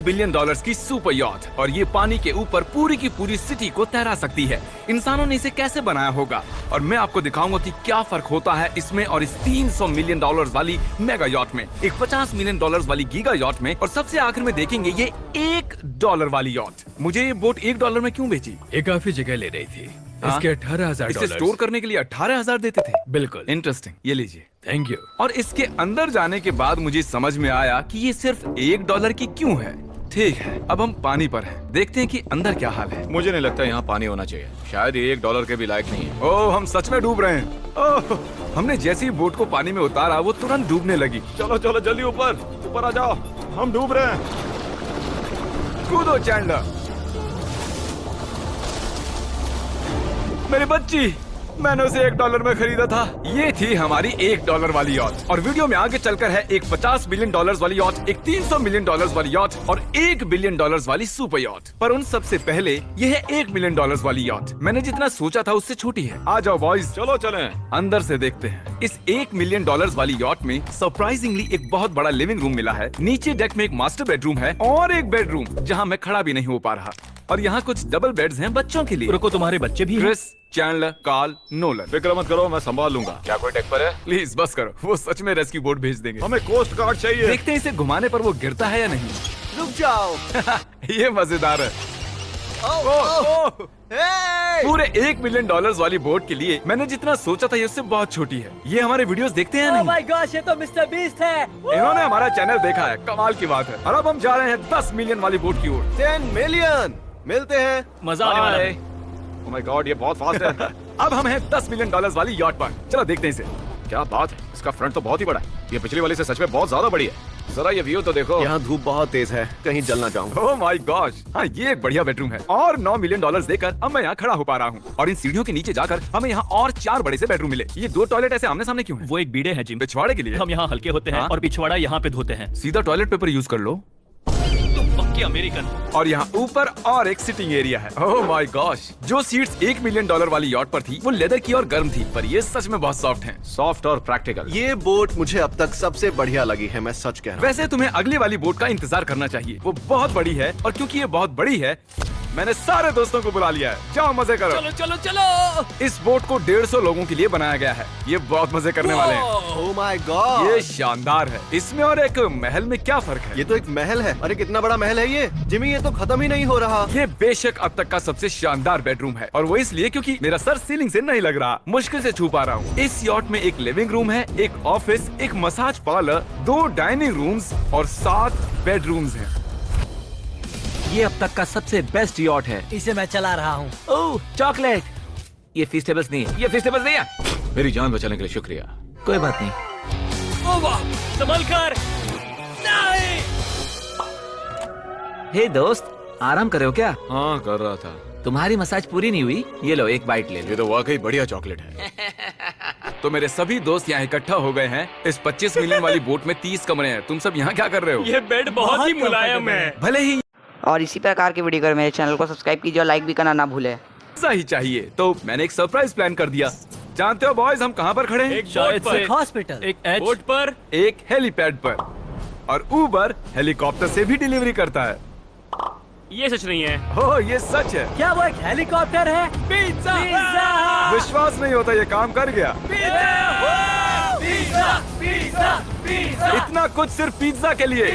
Billion dollars की super yacht और ये पानी के ऊपर पूरी की पूरी सिटी को तैरा सकती है। इंसानों ने इसे कैसे बनाया होगा और मैं आपको दिखाऊंगा कि क्या फर्क होता है इसमें और इस 300 मिलियन डॉलर्स वाली मेगा यॉट में, एक 50 मिलियन डॉलर्स वाली गीगा यॉट में, और सबसे आखिर में देखेंगे ये $1 वाली यॉट। मुझे ये बोट $1 में क्यों बेची? ये काफी जगह ले रही थी। इसके $18,000 इसे स्टोर करने के लिए 18,000 देते थे। बिल्कुल इंटरेस्टिंग, ये लीजिए। Thank you. और इसके अंदर जाने के बाद मुझे समझ में आया कि ये सिर्फ $1 की क्यों है। ठीक है, अब हम पानी पर हैं। देखते हैं कि अंदर क्या हाल है। मुझे नहीं लगता यहाँ पानी होना चाहिए। शायद ये $1 के भी लायक नहीं है। ओह, हम सच में डूब रहे हैं। ओह, हमने जैसे ही बोट को पानी में उतारा वो तुरंत डूबने लगी। चलो चलो जल्दी ऊपर ऊपर आ जाओ, हम डूब रहे हैं। कूदो चैंडलर। मेरी बच्ची, मैंने उसे $1 में खरीदा था। ये थी हमारी $1 वाली यॉट। और वीडियो में आगे चलकर है एक 50 मिलियन डॉलर्स वाली यॉट, एक 300 मिलियन डॉलर्स वाली यॉट और $1 बिलियन वाली सुपर यॉट। पर उन सबसे पहले ये है $1 मिलियन वाली यॉट। मैंने जितना सोचा था उससे छोटी है। आ जाओ बॉयज, चलो चलें। अंदर से देखते हैं। इस $1 मिलियन वाली यॉट में सरप्राइजिंगली एक बहुत बड़ा लिविंग रूम मिला है। नीचे डेक में एक मास्टर बेडरूम है और एक बेडरूम जहाँ मैं खड़ा भी नहीं हो पा रहा। और यहाँ कुछ डबल बेड्स हैं बच्चों के लिए। रुको, तुम्हारे बच्चे भी हैं? Chris, Chandler, Carl, Nolan. फिक्र मत करो, मैं संभाल लूंगा। क्या कोई टेक पर है? प्लीज बस करो, वो सच में रेस्क्यू बोट भेज देंगे। हमें कोस्ट गार्ड चाहिए। देखते हैं इसे घुमाने पर वो गिरता है या नहीं। रुक जाओ। ये मजेदार है। पूरे $1 मिलियन वाली बोट के लिए मैंने जितना सोचा था ये उससे बहुत छोटी है। ये हमारे वीडियोस देखते हैं ओह नहीं? माय गॉश, ये तो मिस्टर बीस्ट है। इन्होंने हमारा चैनल देखा है, कमाल की बात है। और अब हम जा रहे हैं 10 मिलियन वाली बोट की ओर। 10 मिलियन मिलते हैं। मजा आने वाला है। ओह माय गॉड, ये बहुत फास्ट है। अब हम हैं $10 मिलियन वाली यॉट पर। चलो देखते हैं इसे। क्या बात है, इसका फ्रंट तो बहुत ही बड़ा है। ये पिछली वाली से सच में बहुत ज्यादा बड़ी है। जरा ये व्यू तो देखो। यहाँ धूप बहुत तेज है, कहीं जल ना जाऊं। ओह माय गॉश, हाँ ये एक बढ़िया बेडरूम है। और $9 मिलियन देकर अब मैं यहाँ खड़ा हो पा रहा हूँ। और इन सीढ़ियों के नीचे जाकर हमें यहाँ और 4 बड़े से बेडरूम मिले। ये 2 टॉयलेट ऐसे आमने सामने क्यों हैं? वो एक बीड़े हैं जिम। पिछवाड़े के लिए? हम यहाँ हल्के होते हैं हाँ? और पिछवाड़ा यहाँ पे धोते हैं। सीधा टॉयलेट पेपर यूज कर लो। तुम पक्के अमेरिकन। और यहाँ ऊपर और एक सिटिंग एरिया है। ओह माय गॉश, जो सीट्स $1 मिलियन वाली यॉट पर थी वो लेदर की और गर्म थी, पर ये सच में बहुत सॉफ्ट हैं। सॉफ्ट और प्रैक्टिकल। ये बोट मुझे अब तक सबसे बढ़िया लगी है, मैं सच कह रहा हूँ। वैसे तुम्हें अगली वाली बोट का इंतजार करना चाहिए, वो बहुत बड़ी है। और क्योंकि ये बहुत बड़ी है मैंने सारे दोस्तों को बुला लिया है। जाओ मजे करो। चलो चलो चलो। इस बोट को 150 लोगों के लिए बनाया गया है। ये बहुत मजे करने वाले हैं। ओह माय गॉड, ये शानदार है। इसमें और एक महल में क्या फर्क है? ये तो एक महल है। अरे कितना बड़ा महल है ये जिमी, ये तो खत्म ही नहीं हो रहा। ये बेशक अब तक का सबसे शानदार बेडरूम है, और वो इसलिए क्योंकि मेरा सर सीलिंग से नहीं लग रहा, मुश्किल से छू पा रहा हूँ। इस यॉट में एक लिविंग रूम है, एक ऑफिस, एक मसाज पार्लर, 2 डाइनिंग रूम्स और 7 बेडरूम्स हैं। ये अब तक का सबसे बेस्ट यॉट है। इसे मैं चला रहा हूँ। ओह चॉकलेट। ये फीस्टेबल्स नहीं है, ये फीस्टेबल्स नहीं है। मेरी जान बचाने के लिए शुक्रिया। कोई बात नहीं। ओ वाह, संभल कर। नहीं। हे दोस्त, आराम कर रहे हो क्या? हाँ कर रहा था। तुम्हारी मसाज पूरी नहीं हुई? ये लो एक बाइट ले लो। ये तो वाकई बढ़िया चॉकलेट है। तो मेरे सभी दोस्त यहाँ इकट्ठा हो गए हैं। इस 25 मिलियन वाली बोट में 30 कमरे हैं। तुम सब यहाँ क्या कर रहे हो? ये बेड बहुत ही मुलायम है। भले ही और इसी प्रकार के वीडियो के लिए मेरे चैनल को सब्सक्राइब कीजिए और लाइक भी करना ना भूलें। ऐसा ही चाहिए, तो मैंने एक सरप्राइज प्लान कर दिया। जानते हो बॉयज हम कहाँ पर खड़े हैं? एक शायद से हॉस्पिटल, एक बोट पर, एक हेलीपैड पर। और उबर हेलीकॉप्टर से भी डिलीवरी करता है। ये सच नहीं है। हो, ये सच है। क्या वो एक हेलीकॉप्टर है? पिज़्ज़ा! विश्वास नहीं होता, ये काम कर गया। इतना कुछ सिर्फ पिज्जा के लिए।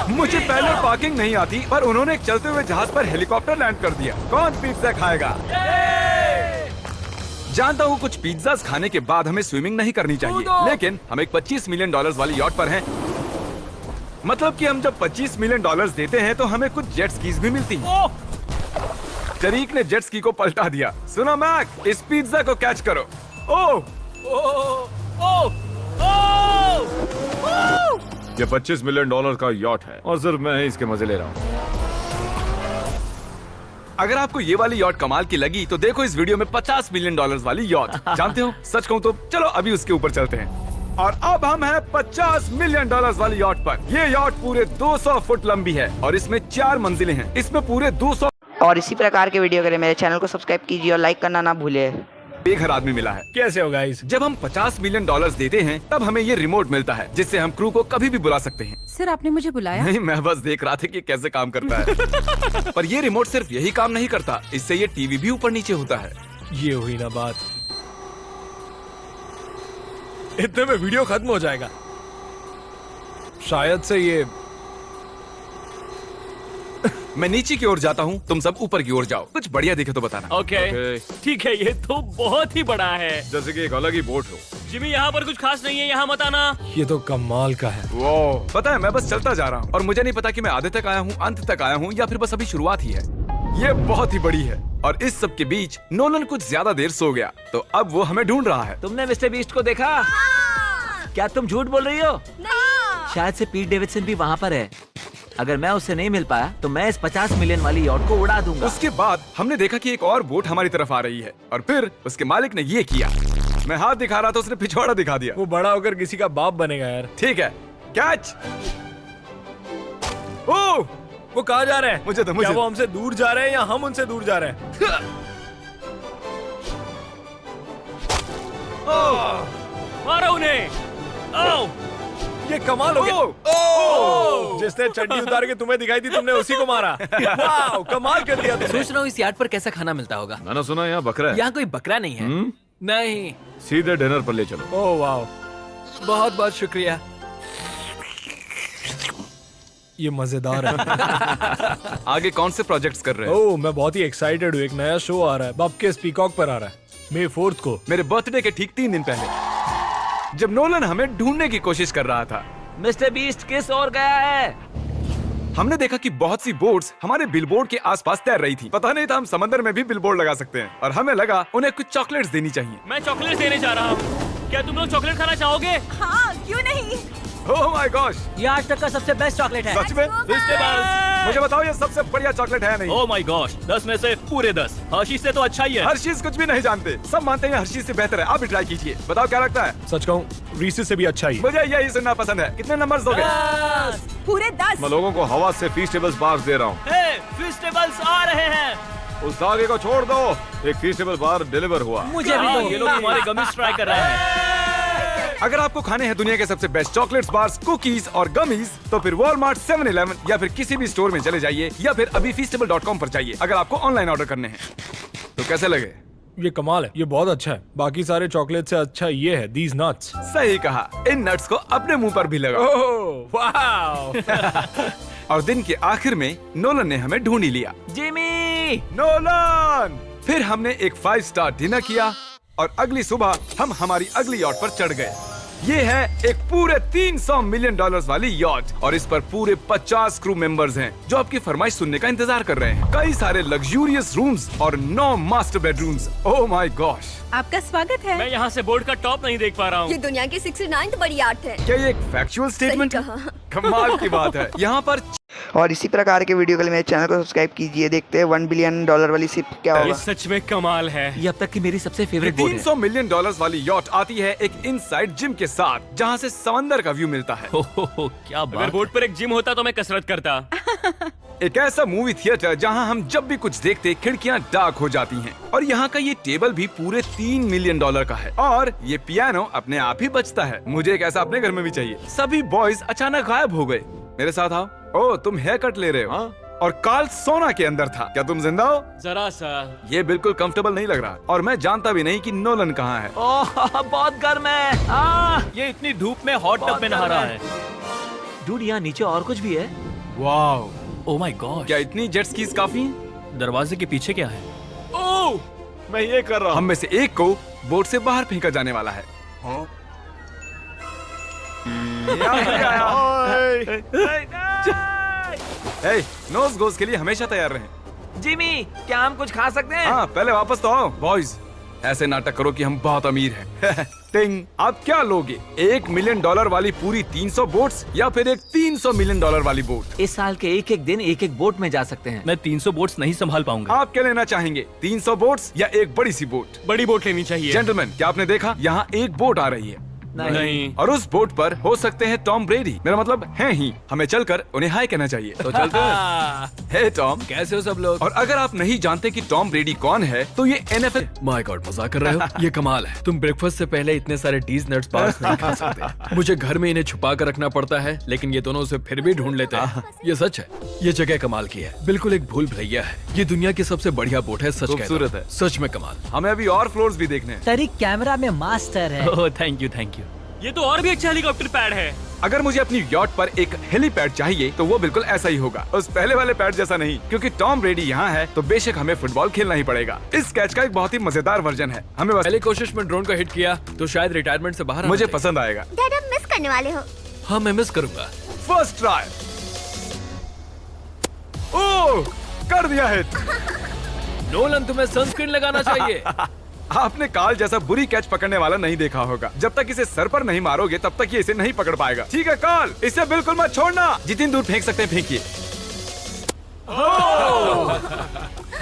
मुझे पहले पार्किंग नहीं आती, पर उन्होंने एक चलते हुए जहाज पर हेलीकॉप्टर लैंड कर दिया। कौन पिज्जा खाएगा? जानता हूँ कुछ पिज्जास खाने के बाद हमें स्विमिंग नहीं करनी चाहिए, लेकिन हम एक $25 मिलियन वाली यॉट पर हैं। मतलब कि हम जब $25 मिलियन देते हैं तो हमें कुछ जेट स्कीज भी मिलती हैं। तरीक ने जेट स्की को पलटा दिया। सुनो मैक, इस पिज्जा को कैच करो। ओह ये $25 मिलियन का यॉट है और सिर्फ मैं ही इसके मजे ले रहा हूँ। अगर आपको ये वाली यॉट कमाल की लगी तो देखो इस वीडियो में $50 मिलियन वाली यॉट। जानते हो, सच कहूँ तो चलो अभी उसके ऊपर चलते हैं। और अब हम हैं $50 मिलियन वाली यॉट पर। ये यॉट पूरे 200 फुट लंबी है और इसमें 4 मंजिलें हैं। इसमें पूरे 200। और इसी प्रकार के वीडियो के लिए मेरे चैनल को सब्सक्राइब कीजिए और लाइक करना ना भूलें। बेघर आदमी मिला है। कैसे हो गाइस? जब हम 50 मिलियन डॉलर्स देते हैं तब हमें ये रिमोट मिलता है जिससे हम क्रू को कभी भी बुला सकते हैं। सर आपने मुझे बुलाया? नहीं, मैं बस देख रहा था कि कैसे काम करता है। पर ये रिमोट सिर्फ यही काम नहीं करता, इससे ये टीवी भी ऊपर नीचे होता है। ये हुई ना बात, इतने में वीडियो खत्म हो जाएगा। शायद से ये मैं नीचे की ओर जाता हूँ, तुम सब ऊपर की ओर जाओ। कुछ बढ़िया दिखे तो बताना। Okay Okay. ठीक है, ये तो बहुत ही बड़ा है। जैसे कि एक अलग ही बोट हो। जिमी यहाँ पर कुछ खास नहीं है, यहाँ मत आना। ये तो कमाल का है। वो पता है, मैं बस चलता जा रहा हूँ और मुझे नहीं पता कि मैं आधे तक आया हूँ, अंत तक आया हूँ या फिर बस अभी शुरुआत ही है। ये बहुत ही बड़ी है और इस सब के बीच नोलन कुछ ज्यादा देर सो गया, तो अब वो हमें ढूंढ रहा है। तुमने मिस्टर बीस्ट को देखा? क्या तुम झूठ बोल रही हो? शायद से पीट डेविडसन भी वहाँ पर है। अगर मैं उससे नहीं मिल पाया तो मैं इस 50 मिलियन वाली यॉट को उड़ा दूंगा। उसके बाद हमने देखा कि एक और बोट हमारी तरफ आ रही है और फिर उसके मालिक ने ये किया। मैं हाथ दिखा रहा था, उसने पिछवाड़ा दिखा दिया। वो बड़ा होकर किसी का बाप बनेगा यार। ठीक है, कैच। ओह, वो कहाँ जा रहे हैं? मुझे तो क्या वो हमसे दूर जा रहे हैं या हम उनसे दूर जा रहे हैं? मारो उन्हें। ओह, ये कमाल हो गया। ओह! जिसने चड्डी उतार के तुम्हें दिखाई थी तुमने उसी को मारा। वाह, कमाल कर दिया तुमने। सोच रहा हूँ इस यार्ड पर कैसा खाना मिलता होगा। मैंने सुना यहाँ बकरा है। यहाँ कोई बकरा नहीं है। नहीं। सीधे डिनर पर ले चलो। ओह वाह, बहुत बहुत शुक्रिया। ये मजेदार है। आगे कौन से प्रोजेक्ट्स कर रहे हैं? ओह, मैं बहुत ही एक्साइटेड हूँ। एक नया शो आ रहा है, बपकेस पीकॉक पर आ रहा है May 4th को। मेरे बर्थडे के ठीक 3 दिन पहले, जब नोलन हमें ढूंढने की कोशिश कर रहा था। मिस्टर बीस्ट किस ओर गया है? हमने देखा कि बहुत सी बोट्स हमारे बिलबोर्ड के आसपास तैर रही थी। पता नहीं था हम समंदर में भी बिलबोर्ड लगा सकते हैं और हमें लगा उन्हें कुछ चॉकलेट्स देनी चाहिए। मैं चॉकलेट देने जा रहा हूँ। क्या तुम लोग चॉकलेट खाना चाहोगे? हाँ, क्यों नहीं? ओह माय गॉश, ये आज तक का सबसे बेस्ट चॉकलेट है। सच में? मुझे बताओ, ये सबसे बढ़िया चॉकलेट है नहीं? ओह माय गॉश, 10 में से पूरे 10। हर्शीज से तो अच्छा ही है। हर्शीज कुछ भी नहीं जानते, सब मानते हैं हर्शीज से बेहतर है। आप भी ट्राई कीजिए, बताओ क्या लगता है? सच कहूँ, रीसेस से भी अच्छा ही है। मुझे यही सुनना पसंद है। कितने नंबर्स दोगे? पूरे 10। मैं लोगों को हवा से फीस्टेबल्स बार्स दे रहा हूँ। हे, फेस्टिवल्स आ रहे हैं। उस धागे को छोड़ दो। एक फीस्टेबल बार डिलीवर हुआ। मुझे भी हाँ, दो। ये लोग हमारे गमीज ट्राई कर रहे हैं। अगर आपको खाने हैं दुनिया के सबसे बेस्ट चॉकलेट्स, बार्स, कुकीज और गमीज, तो फिर वॉलमार्ट, 7-Eleven या फिर किसी भी स्टोर में चले जाइए या फिर अभी feastable.com पर जाइए अगर आपको ऑनलाइन ऑर्डर करने हैं। तो कैसे लगे? ये कमाल है, ये बहुत अच्छा है। बाकी सारे चॉकलेट से अच्छा ये है, these nuts। सही कहा, इन नट्स को अपने मुंह पर भी लगाओ। ओह वाह। और दिन के आखिर में नोलन ने हमें ढूंढ ही लिया। जिमी! नोलन! फिर हमने एक 5 स्टार डिनर किया और अगली सुबह हम हमारी अगली यॉट पर चढ़ गए। ये है एक पूरे 300 मिलियन डॉलर्स वाली यॉट और इस पर पूरे 50 क्रू मेंबर्स हैं जो आपकी फरमाइश सुनने का इंतजार कर रहे हैं। कई सारे लग्जूरियस रूम्स और 9 master bedrooms. Oh my gosh, आपका स्वागत है। मैं यहाँ से बोर्ड का टॉप नहीं देख पा रहा ये हूँ। दुनिया की 69th बड़ी आर्ट है। क्या ये एक फैक्चुअल स्टेटमेंट है? कहा। कमाल की बात है। यहाँ पर और इसी प्रकार के वीडियो के लिए मेरे चैनल को सब्सक्राइब कीजिए। देखते हैं $1 बिलियन वाली शिप क्या ये होगा। सच में कमाल है। ये अब तक की मेरी सबसे फेवरेट बोट है। 300 मिलियन डॉलर्स वाली यॉट आती है एक इनसाइड जिम के साथ जहाँ से समंदर का व्यू मिलता है। क्या अगर बोर्ड पर एक जिम होता तो मैं कसरत करता। एक ऐसा मूवी थिएटर जहां हम जब भी कुछ देखते खिड़कियां डार्क हो जाती हैं। और यहाँ का ये टेबल भी पूरे $3 मिलियन का है और ये पियानो अपने आप ही बजता है। मुझे एक ऐसा अपने घर में भी चाहिए। सभी बॉयज अचानक गायब हो गए। मेरे साथ आओ। ओह, तुम हेयर कट ले रहे हो? हाँ? और कार्ल सोना के अंदर था। क्या तुम जिंदा हो? जरा सा। ये बिल्कुल कंफर्टेबल नहीं लग रहा और मैं जानता भी नहीं कि नोलन कहाँ है। ओह, बहुत गर्म है। ये इतनी धूप में हॉट टब में नहा रहा है। डूड, यहाँ नीचे और कुछ भी है। वाओ, ओह माय गॉड, क्या इतनी जेट स्कीज काफी हैं? दरवाजे के पीछे क्या है? ओह, मैं ये कर रहा हम हूँ। में से एक को बोट से बाहर फेंका जाने वाला है। नोज गोज के लिए हमेशा तैयार रहें। जिमी, क्या हम कुछ खा सकते हैं? हाँ, पहले वापस तो आओ बॉयज। ऐसे नाटक करो कि हम बहुत अमीर हैं। टिंग, आप क्या लोगे? $1 मिलियन वाली पूरी 300 बोट्स या फिर एक $300 मिलियन वाली बोट? इस साल के एक एक दिन एक एक बोट में जा सकते हैं। मैं 300 बोट्स नहीं संभाल पाऊंगा। आप क्या लेना चाहेंगे, 300 बोट्स या एक बड़ी सी बोट? बड़ी बोट लेनी चाहिए। जेंटलमैन, क्या आपने देखा यहाँ एक बोट आ रही है? नहीं। और उस बोट पर हो सकते हैं टॉम ब्रेडी, मेरा मतलब हैं ही। हमें चलकर उन्हें हाय कहना चाहिए। तो चलते हैं। हे टॉम, कैसे हो सब लोग? और अगर आप नहीं जानते कि टॉम ब्रेडी कौन है तो ये NFL। माय गॉड, मजाक कर रहे हो? ये कमाल है। तुम ब्रेकफास्ट से पहले इतने सारे डीज नट्स बार्स नहीं खा सकते। मुझे घर में इन्हें छुपा कर रखना पड़ता है, लेकिन ये दोनों उसे फिर भी ढूंढ लेते हैं। ये सच है, ये जगह कमाल की है, बिल्कुल एक भूल भुलैया है। ये दुनिया की सबसे बढ़िया बोट है, सच कहता हूं। खूबसूरत है। सच में कमाल। हमें अभी और फ्लोर्स भी देखने हैं। तरीक कैमरा में मास्टर है। Oh thank you thank you. ये तो और भी अच्छा हेलीकॉप्टर पैड है। अगर मुझे अपनी यॉट पर एक हेलीपैड चाहिए तो वो बिल्कुल ऐसा ही होगा, उस पहले वाले पैड जैसा नहीं। क्योंकि टॉम ब्रेडी यहाँ है तो बेशक हमें फुटबॉल खेलना ही पड़ेगा। इस कैच का एक बहुत ही मजेदार वर्जन है। हमें बस पहले कोशिश में ड्रोन को हिट किया तो शायद रिटायरमेंट से बाहर मुझे आना चाहिए। पसंद आएगा। डैड आप मिस करने वाले हो। हाँ मैं मिस करूंगा। First try. ओह, कर दिया हिट। नोलन तुम्हें सनस्क्रीन लगाना चाहिए। आपने काल जैसा बुरी कैच पकड़ने वाला नहीं देखा होगा। जब तक इसे सर पर नहीं मारोगे तब तक ये इसे नहीं पकड़ पाएगा। ठीक है काल, इसे बिल्कुल मत छोड़ना। जितनी दूर फेंक सकते हैं फेंकिए।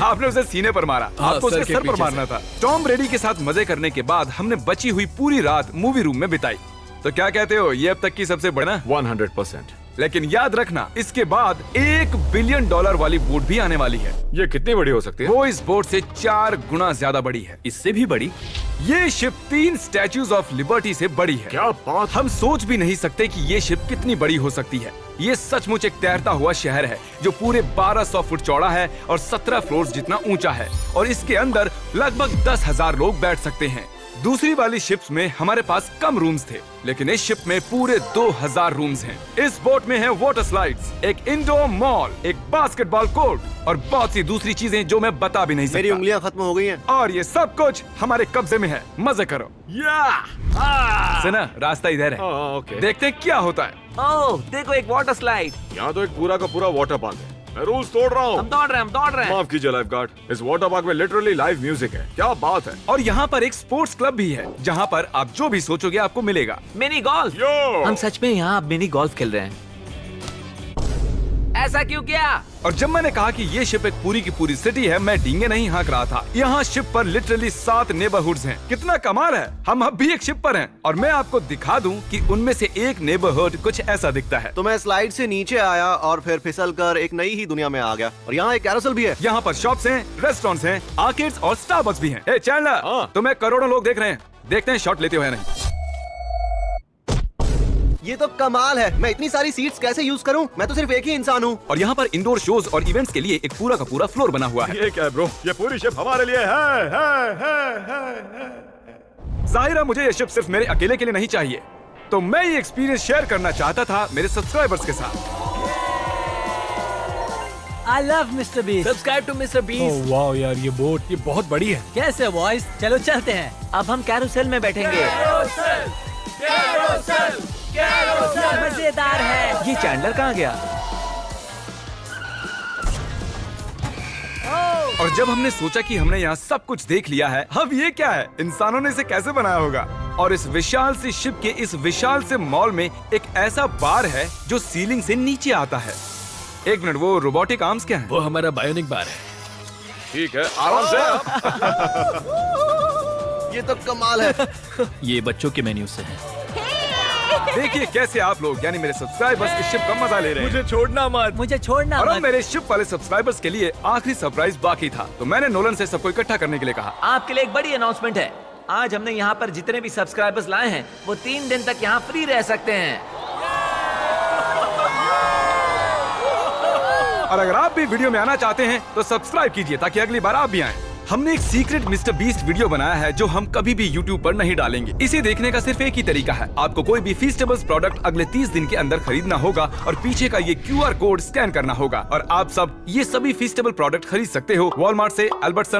आपने उसे सीने पर मारा। हाँ, आपको उसके सर के सर पर पीछे मारना था। टॉम ब्रेडी के साथ मजे करने के बाद हमने बची हुई पूरी रात मूवी रूम में बिताई। तो क्या कहते हो, ये अब तक की सबसे बड़ा? 100%। लेकिन याद रखना, इसके बाद $1 बिलियन वाली बोट भी आने वाली है। ये कितनी बड़ी हो सकती है? वो इस बोट से 4 गुना ज्यादा बड़ी है। इससे भी बड़ी? ये शिप 3 स्टैच्यूज ऑफ लिबर्टी से बड़ी है। क्या बात! हम सोच भी नहीं सकते कि ये शिप कितनी बड़ी हो सकती है। ये सचमुच एक तैरता हुआ शहर है जो पूरे 1200 फुट चौड़ा है और 17 फ्लोर्स जितना ऊंचा है, और इसके अंदर लगभग 10,000 लोग बैठ सकते हैं। दूसरी वाली शिप्स में हमारे पास कम रूम्स थे, लेकिन इस शिप में पूरे 2000 रूम्स हैं। इस बोट में है वाटर स्लाइड्स, एक इंडोर मॉल, एक बास्केटबॉल कोर्ट और बहुत सी दूसरी चीजें जो मैं बता भी नहीं सकता। मेरी उंगलियां खत्म हो गई हैं। और ये सब कुछ हमारे कब्जे में है। मजे करो। सुना, रास्ता इधर है। ओके। देखते हैं क्या होता है। ओह देखो, एक वाटर स्लाइड। यहाँ तो एक पूरा का पूरा वाटर पार्क है। मैं रूल्स तोड़ रहा हम हूँ। दौड़ रहे हैं। माफ कीजिए लाइफ गार्ड, इस वाटर पार्क में लिटरली लाइव म्यूजिक है। क्या बात है। और यहाँ पर एक स्पोर्ट्स क्लब भी है जहाँ पर आप जो भी सोचोगे आपको मिलेगा। Mini golf. यो! हम सच में यहाँ मिनी गोल्फ खेल रहे हैं। ऐसा क्यों किया? और जब मैंने कहा कि ये शिप एक पूरी की पूरी सिटी है, मैं डींगे नहीं हाँक रहा था। यहाँ शिप पर लिटरली 7 नेबरहुड्स हैं। कितना कमाल है। हम अब भी एक शिप पर हैं और मैं आपको दिखा दूं कि उनमें से एक नेबरहुड कुछ ऐसा दिखता है। तो मैं स्लाइड से नीचे आया और फिर फिसल कर एक नई ही दुनिया में आ गया। और यहाँ एक कैरोसेल भी है। यहाँ पर शॉप्स हैं, रेस्टोरेंट्स हैं, आर्केड्स और स्टारबक्स भी हैं। ए चैंडलर, हाँ। तुम्हें करोड़ों लोग देख रहे हैं। देखते हैं शॉट लेते हुए या नहीं। ये तो कमाल है। मैं इतनी सारी सीट्स कैसे यूज करूं? मैं तो सिर्फ एक ही इंसान हूँ। और यहाँ पर इंडोर शोज और इवेंट्स के लिए एक पूरा का पूरा फ्लोर बना हुआ है। ये क्या है ब्रो? ये पूरी शिप हमारे लिए है। जाहिर है मुझे ये शिप सिर्फ मेरे अकेले के लिए नहीं चाहिए, तो मैं ये एक्सपीरियंस शेयर करना चाहता था मेरे सब्सक्राइबर्स के साथ। I love mister beast. Subscribe to mister beast. वाह यार, ये बोट ये बहुत बड़ी है। कैसे बॉयज, चलो चलते हैं। अब हम कैरोसेल में बैठेंगे। मजेदार है। ये चैंडलर कहाँ गया? और जब हमने सोचा कि हमने यहाँ सब कुछ देख लिया है, अब ये क्या है, इंसानों ने इसे कैसे बनाया होगा। और इस विशाल सी शिप के इस विशाल से मॉल में एक ऐसा बार है जो सीलिंग से नीचे आता है। एक मिनट, वो रोबोटिक आर्म्स क्या है? वो हमारा बायोनिक बार है। ठीक है, आराम से। ये तो कमाल है। ये बच्चों के मेन्यू से है। देखिए कैसे आप लोग यानी मेरे सब्सक्राइबर्स इस शिप का मजा ले रहे हैं। मुझे छोड़ना मत। मुझे छोड़ना और अब मत। मेरे शिप वाले सब्सक्राइबर्स के लिए आखिरी सरप्राइज बाकी था, तो मैंने नोलन से सबको इकट्ठा करने के लिए कहा। आपके लिए एक बड़ी अनाउंसमेंट है। आज हमने यहाँ पर जितने भी सब्सक्राइबर्स लाए हैं वो 3 दिन तक यहाँ फ्री रह सकते हैं। और अगर आप भी वीडियो में आना चाहते हैं तो सब्सक्राइब कीजिए ताकि अगली बार आप भी आएं। हमने एक सीक्रेट मिस्टर बीस्ट वीडियो बनाया है जो हम कभी भी YouTube पर नहीं डालेंगे। इसे देखने का सिर्फ एक ही तरीका है, आपको कोई भी फीस्टेबल्स प्रोडक्ट अगले 30 दिन के अंदर खरीदना होगा और पीछे का ये QR कोड स्कैन करना होगा और आप सब ये सभी फीस्टेबल प्रोडक्ट खरीद सकते हो वॉलमार्ट से, अल्बर्टसन